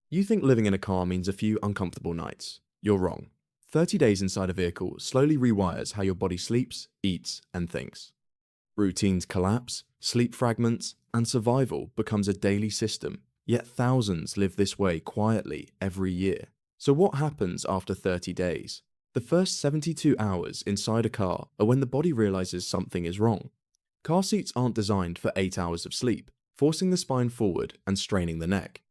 You think living in a car means a few uncomfortable nights. You're wrong. 30 days inside a vehicle slowly rewires how your body sleeps, eats, and thinks. Routines collapse, sleep fragments, and survival becomes a daily system, yet thousands live this way quietly every year. So what happens after 30 days? The first 72 hours inside a car are when the body realizes something is wrong. Car seats aren't designed for 8 hours of sleep, forcing the spine forward and straining the neck.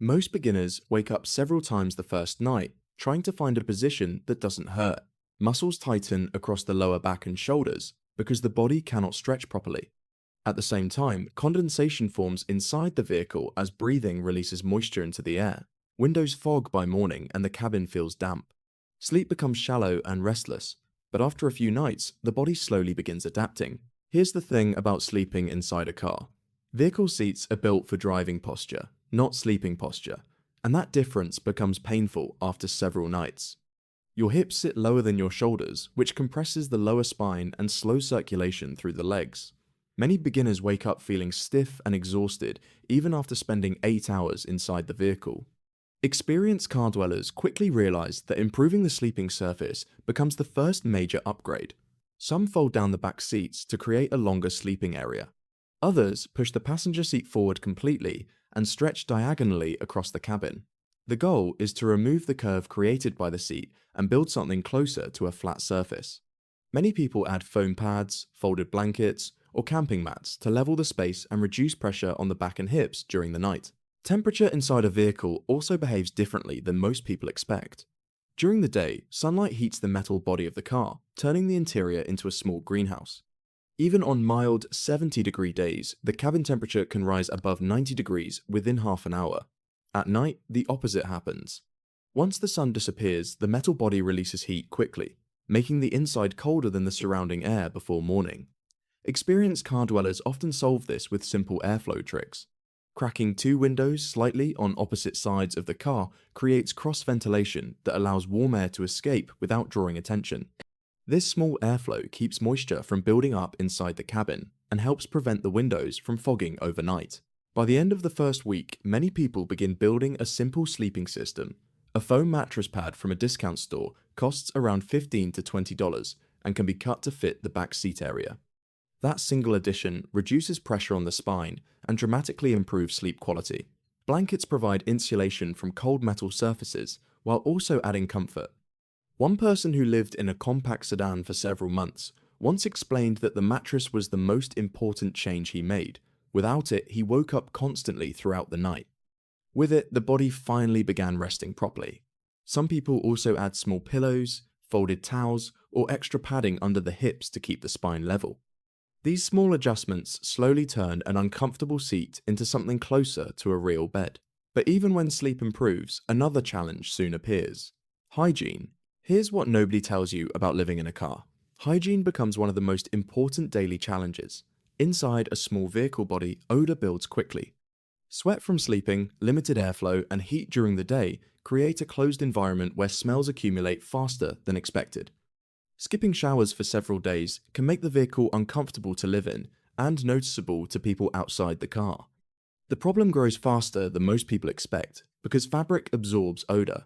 Most beginners wake up several times the first night, trying to find a position that doesn't hurt. Muscles tighten across the lower back and shoulders because the body cannot stretch properly. At the same time, condensation forms inside the vehicle as breathing releases moisture into the air. Windows fog by morning and the cabin feels damp. Sleep becomes shallow and restless, but after a few nights, the body slowly begins adapting. Here's the thing about sleeping inside a car. Vehicle seats are built for driving posture, not sleeping posture, and that difference becomes painful after several nights. Your hips sit lower than your shoulders, which compresses the lower spine and slows circulation through the legs. Many beginners wake up feeling stiff and exhausted even after spending 8 hours inside the vehicle. Experienced car dwellers quickly realize that improving the sleeping surface becomes the first major upgrade. Some fold down the back seats to create a longer sleeping area. Others push the passenger seat forward completely and stretch diagonally across the cabin. The goal is to remove the curve created by the seat and build something closer to a flat surface. Many people add foam pads, folded blankets, or camping mats to level the space and reduce pressure on the back and hips during the night. Temperature inside a vehicle also behaves differently than most people expect. During the day, sunlight heats the metal body of the car, turning the interior into a small greenhouse. Even on mild 70-degree days, the cabin temperature can rise above 90 degrees within half an hour. At night, the opposite happens. Once the sun disappears, the metal body releases heat quickly, making the inside colder than the surrounding air before morning. Experienced car dwellers often solve this with simple airflow tricks. Cracking two windows slightly on opposite sides of the car creates cross-ventilation that allows warm air to escape without drawing attention. This small airflow keeps moisture from building up inside the cabin and helps prevent the windows from fogging overnight. By the end of the first week, many people begin building a simple sleeping system. A foam mattress pad from a discount store costs around $15 to $20 and can be cut to fit the back seat area. That single addition reduces pressure on the spine and dramatically improves sleep quality. Blankets provide insulation from cold metal surfaces while also adding comfort. One person who lived in a compact sedan for several months once explained that the mattress was the most important change he made. Without it, he woke up constantly throughout the night. With it, the body finally began resting properly. Some people also add small pillows, folded towels, or extra padding under the hips to keep the spine level. These small adjustments slowly turn an uncomfortable seat into something closer to a real bed. But even when sleep improves, another challenge soon appears: hygiene. Here's what nobody tells you about living in a car. Hygiene becomes one of the most important daily challenges. Inside a small vehicle body, odor builds quickly. Sweat from sleeping, limited airflow, and heat during the day create a closed environment where smells accumulate faster than expected. Skipping showers for several days can make the vehicle uncomfortable to live in and noticeable to people outside the car. The problem grows faster than most people expect because fabric absorbs odor.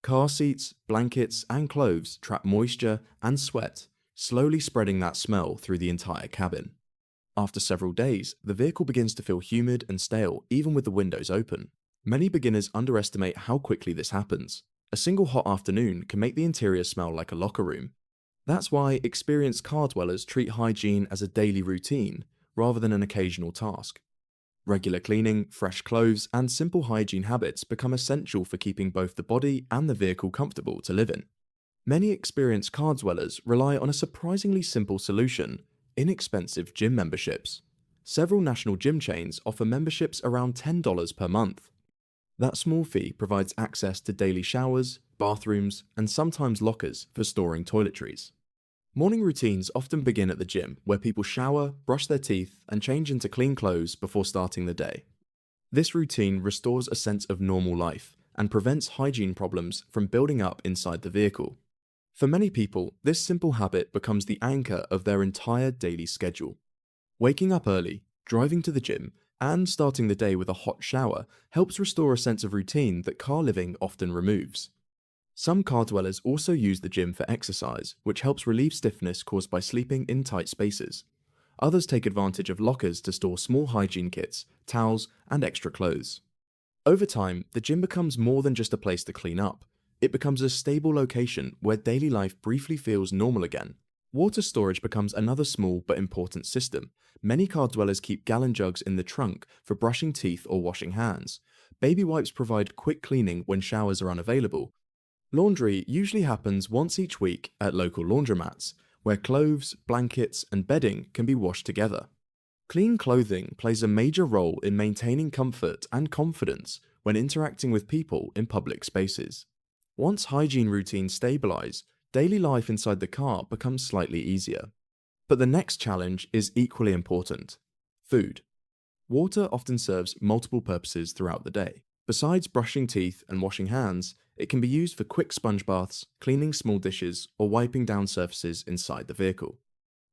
Car seats, blankets, and clothes trap moisture and sweat, slowly spreading that smell through the entire cabin. After several days, the vehicle begins to feel humid and stale even with the windows open. Many beginners underestimate how quickly this happens. A single hot afternoon can make the interior smell like a locker room. That's why experienced car dwellers treat hygiene as a daily routine rather than an occasional task. Regular cleaning, fresh clothes, and simple hygiene habits become essential for keeping both the body and the vehicle comfortable to live in. Many experienced car dwellers rely on a surprisingly simple solution: inexpensive gym memberships. Several national gym chains offer memberships around $10 per month. That small fee provides access to daily showers, bathrooms, and sometimes lockers for storing toiletries. Morning routines often begin at the gym, where people shower, brush their teeth, and change into clean clothes before starting the day. This routine restores a sense of normal life and prevents hygiene problems from building up inside the vehicle. For many people, this simple habit becomes the anchor of their entire daily schedule. Waking up early, driving to the gym, And starting the day with a hot shower helps restore a sense of routine that car living often removes. Some car dwellers also use the gym for exercise, which helps relieve stiffness caused by sleeping in tight spaces. Others take advantage of lockers to store small hygiene kits, towels, and extra clothes. Over time, the gym becomes more than just a place to clean up. It becomes a stable location where daily life briefly feels normal again. Water storage becomes another small but important system. Many car dwellers keep gallon jugs in the trunk for brushing teeth or washing hands. Baby wipes provide quick cleaning when showers are unavailable. Laundry usually happens once each week at local laundromats, where clothes, blankets, and bedding can be washed together. Clean clothing plays a major role in maintaining comfort and confidence when interacting with people in public spaces. Once hygiene routines stabilize, daily life inside the car becomes slightly easier. But the next challenge is equally important: food. Water often serves multiple purposes throughout the day. Besides brushing teeth and washing hands, it can be used for quick sponge baths, cleaning small dishes, or wiping down surfaces inside the vehicle.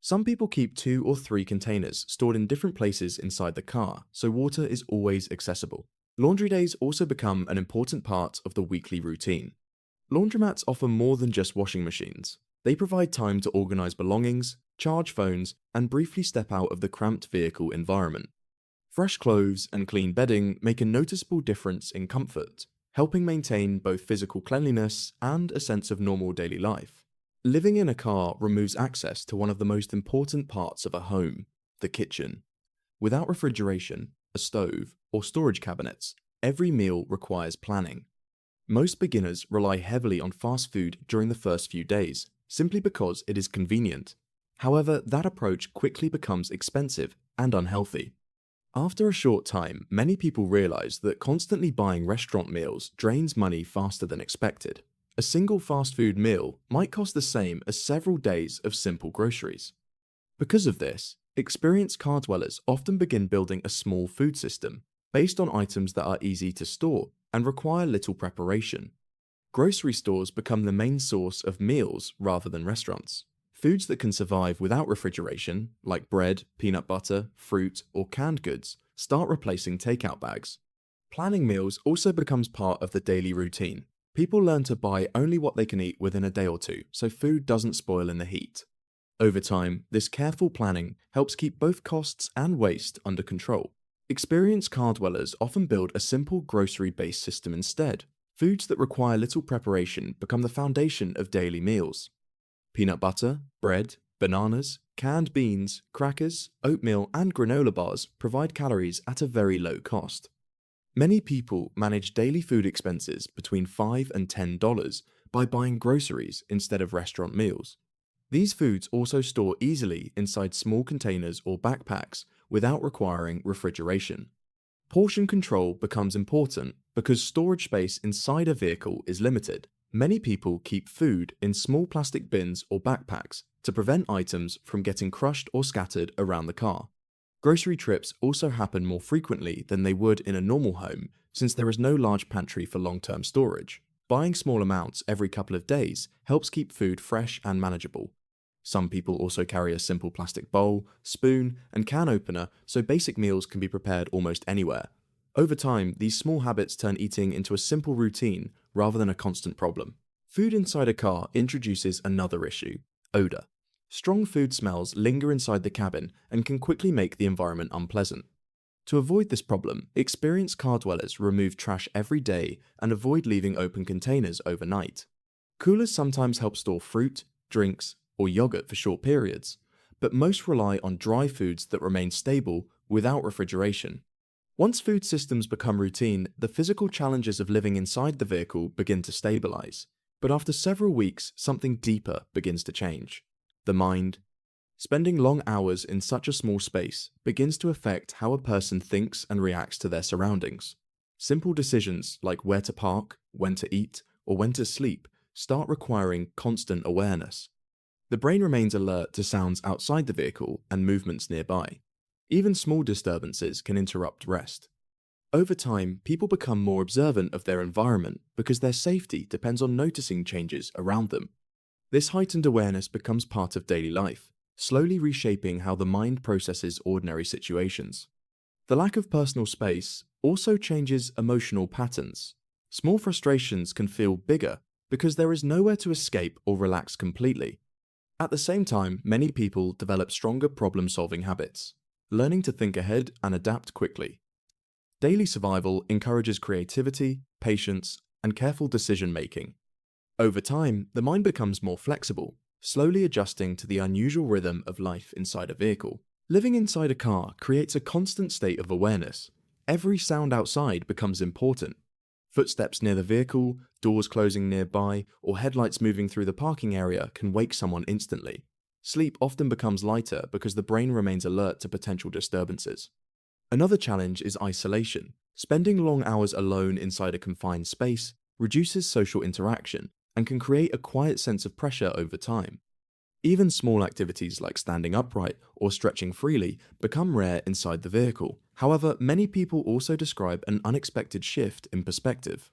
Some people keep 2 or 3 containers stored in different places inside the car, so water is always accessible. Laundry days also become an important part of the weekly routine. Laundromats offer more than just washing machines. They provide time to organize belongings, charge phones, and briefly step out of the cramped vehicle environment. Fresh clothes and clean bedding make a noticeable difference in comfort, helping maintain both physical cleanliness and a sense of normal daily life. Living in a car removes access to one of the most important parts of a home: the kitchen. Without refrigeration, a stove, or storage cabinets, every meal requires planning. Most beginners rely heavily on fast food during the first few days, simply because it is convenient. However, that approach quickly becomes expensive and unhealthy. After a short time, many people realize that constantly buying restaurant meals drains money faster than expected. A single fast food meal might cost the same as several days of simple groceries. Because of this, experienced car dwellers often begin building a small food system based on items that are easy to store and require little preparation. Grocery stores become the main source of meals rather than restaurants. Foods that can survive without refrigeration, like bread, peanut butter, fruit, or canned goods, start replacing takeout bags. Planning meals also becomes part of the daily routine. People learn to buy only what they can eat within a day or two, so food doesn't spoil in the heat. Over time, this careful planning helps keep both costs and waste under control. Experienced car dwellers often build a simple grocery-based system instead. Foods that require little preparation become the foundation of daily meals. Peanut butter, bread, bananas, canned beans, crackers, oatmeal, and granola bars provide calories at a very low cost. Many people manage daily food expenses between $5 and $10 by buying groceries instead of restaurant meals. These foods also store easily inside small containers or backpacks without requiring refrigeration. Portion control becomes important because storage space inside a vehicle is limited. Many people keep food in small plastic bins or backpacks to prevent items from getting crushed or scattered around the car. Grocery trips also happen more frequently than they would in a normal home, since there is no large pantry for long-term storage. Buying small amounts every couple of days helps keep food fresh and manageable. Some people also carry a simple plastic bowl, spoon, and can opener, so basic meals can be prepared almost anywhere. Over time, these small habits turn eating into a simple routine rather than a constant problem. Food inside a car introduces another issue: odor. Strong food smells linger inside the cabin and can quickly make the environment unpleasant. To avoid this problem, experienced car dwellers remove trash every day and avoid leaving open containers overnight. Coolers sometimes help store fruit, drinks, or yogurt for short periods, but most rely on dry foods that remain stable without refrigeration. Once food systems become routine, the physical challenges of living inside the vehicle begin to stabilize. But after several weeks, something deeper begins to change: the mind. Spending long hours in such a small space begins to affect how a person thinks and reacts to their surroundings. Simple decisions like where to park, when to eat, or when to sleep start requiring constant awareness. The brain remains alert to sounds outside the vehicle and movements nearby. Even small disturbances can interrupt rest. Over time, people become more observant of their environment because their safety depends on noticing changes around them. This heightened awareness becomes part of daily life, slowly reshaping how the mind processes ordinary situations. The lack of personal space also changes emotional patterns. Small frustrations can feel bigger because there is nowhere to escape or relax completely. At the same time, many people develop stronger problem-solving habits, learning to think ahead and adapt quickly. Daily survival encourages creativity, patience, and careful decision-making. Over time, the mind becomes more flexible, slowly adjusting to the unusual rhythm of life inside a vehicle. Living inside a car creates a constant state of awareness. Every sound outside becomes important. Footsteps near the vehicle, doors closing nearby, or headlights moving through the parking area can wake someone instantly. Sleep often becomes lighter because the brain remains alert to potential disturbances. Another challenge is isolation. Spending long hours alone inside a confined space reduces social interaction and can create a quiet sense of pressure over time. Even small activities like standing upright or stretching freely become rare inside the vehicle. However, many people also describe an unexpected shift in perspective.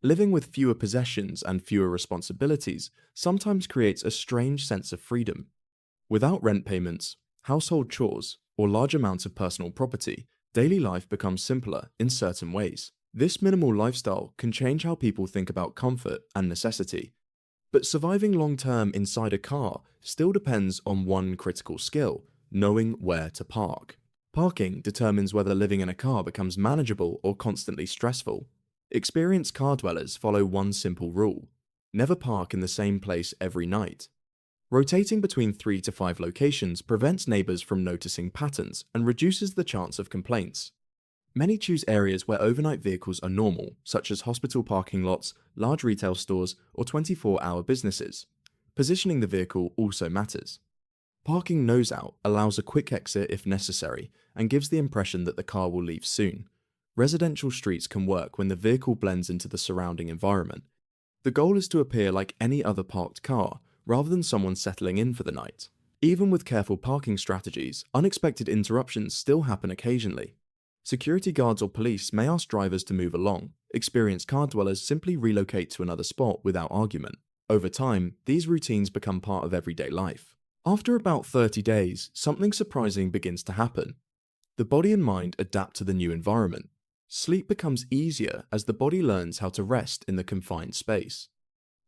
Living with fewer possessions and fewer responsibilities sometimes creates a strange sense of freedom. Without rent payments, household chores, or large amounts of personal property, daily life becomes simpler in certain ways. This minimal lifestyle can change how people think about comfort and necessity. But surviving long-term inside a car still depends on one critical skill: knowing where to park. Parking determines whether living in a car becomes manageable or constantly stressful. Experienced car dwellers follow one simple rule: never park in the same place every night. Rotating between 3 to 5 locations prevents neighbors from noticing patterns and reduces the chance of complaints. Many choose areas where overnight vehicles are normal, such as hospital parking lots, large retail stores, or 24-hour businesses. Positioning the vehicle also matters. Parking nose out allows a quick exit if necessary and gives the impression that the car will leave soon. Residential streets can work when the vehicle blends into the surrounding environment. The goal is to appear like any other parked car, rather than someone settling in for the night. Even with careful parking strategies, unexpected interruptions still happen occasionally. Security guards or police may ask drivers to move along. Experienced car dwellers simply relocate to another spot without argument. Over time, these routines become part of everyday life. After about 30 days, something surprising begins to happen. The body and mind adapt to the new environment. Sleep becomes easier as the body learns how to rest in the confined space.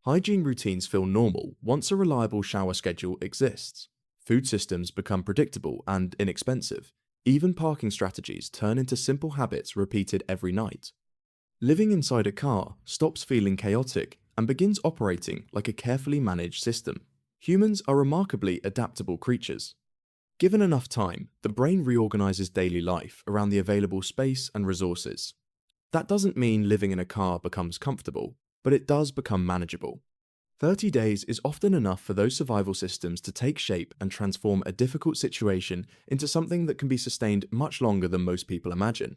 Hygiene routines feel normal once a reliable shower schedule exists. Food systems become predictable and inexpensive. Even parking strategies turn into simple habits repeated every night. Living inside a car stops feeling chaotic and begins operating like a carefully managed system. Humans are remarkably adaptable creatures. Given enough time, the brain reorganizes daily life around the available space and resources. That doesn't mean living in a car becomes comfortable, but it does become manageable. 30 days is often enough for those survival systems to take shape and transform a difficult situation into something that can be sustained much longer than most people imagine.